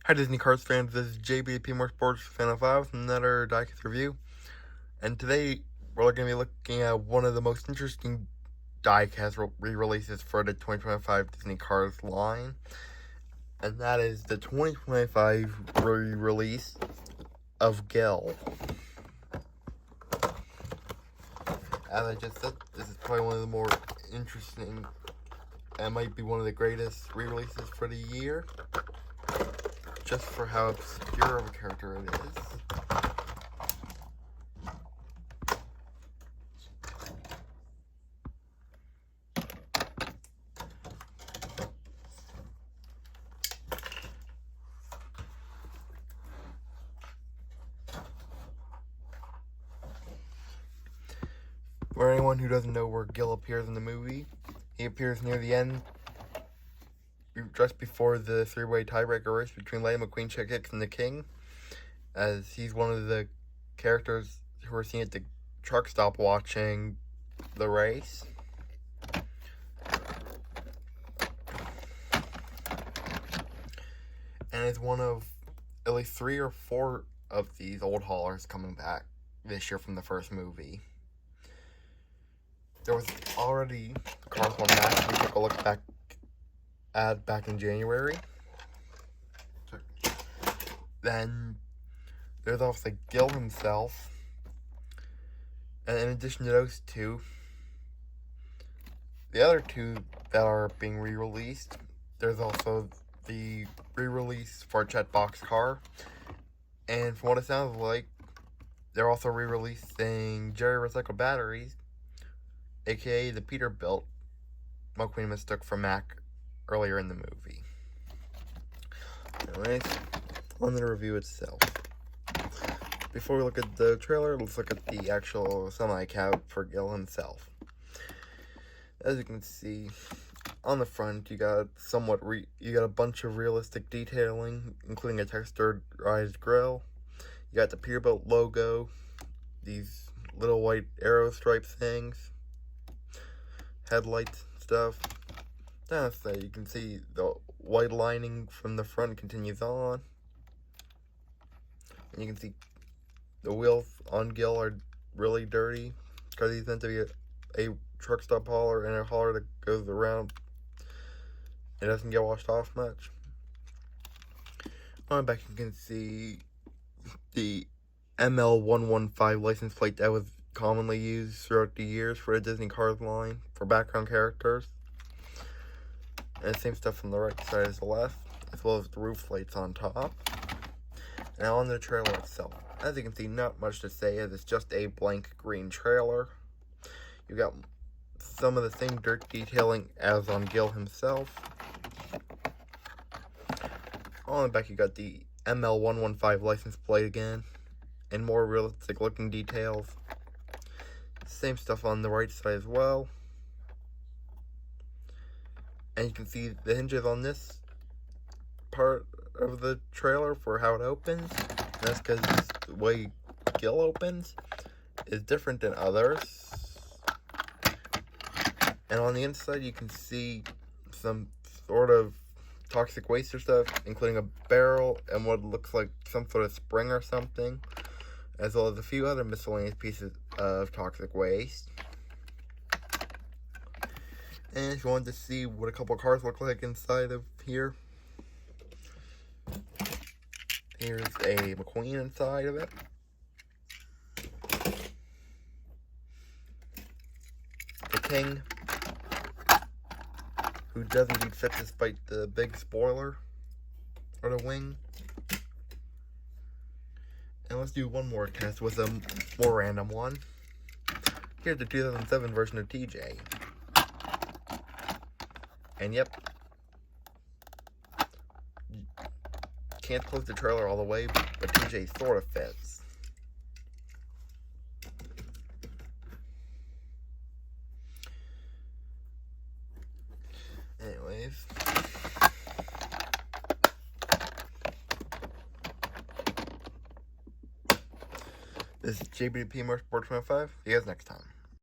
Hi Disney Cars fans, this is JB More Sports Fan of 5 with another diecast review. And today we're going to be looking at one of the most interesting diecast re-releases for the 2025 Disney Cars line. And that is the 2025 re-release of Gil. As I just said, this is probably one of the more interesting and might be one of the greatest re-releases for the year. Just for how obscure of a character it is. For anyone who doesn't know where Gil appears in the movie, he appears near the end, just before the three-way tiebreaker race between Lightning McQueen, Chick Hicks, and the King, as he's one of the characters who are seen at the truck stop watching the race. And is one of at least 3 or 4 of these old haulers coming back this year from the first movie. There was already Cars 1 match we took a look back in January. Then there's also Gil himself. And in addition to those two, the other two that are being re-released, there's also the re-release for Chet Boxcar. And from what it sounds like, they're also re-releasing Jerry Recycled Batteries, aka the Peterbilt McQueen mistook for Mac earlier in the movie. Anyways, on the review itself. Before we look at the trailer, let's look at the actual semi-cab for Gil himself. As you can see, on the front, you got a bunch of realistic detailing, including a texturized grille. You got the Peterbilt logo, these little white arrow stripe things, headlights stuff. So you can see the white lining from the front continues on. And you can see the wheels on Gil are really dirty because he's meant to be a truck stop hauler and a hauler that goes around. It doesn't get washed off much. On the back you can see the ML115 license plate that was commonly used throughout the years for the Disney Cars line for background characters. And the same stuff on the right side as the left, as well as the roof lights on top. Now on the trailer itself, as you can see, not much to say as it's just a blank green trailer. You got some of the same dirt detailing as on Gil himself. On the back you got the ML115 license plate again, and more realistic looking details. Same stuff on the right side as well. And you can see the hinges on this part of the trailer for how it opens. And that's because the way Gil opens is different than others. And on the inside you can see some sort of toxic waste or stuff, including a barrel and what looks like some sort of spring or something, as well as a few other miscellaneous pieces of toxic waste. And if you wanted to see what a couple of cars look like inside of here, here's a McQueen inside of it. The King, who does indeed fit despite the big spoiler, or the wing. And let's do one more test with a more random one. Here's the 2007 version of TJ. And yep, can't close the trailer all the way, but TJ sort of fits. Anyways, this is JBP More Sports 25. See you guys next time.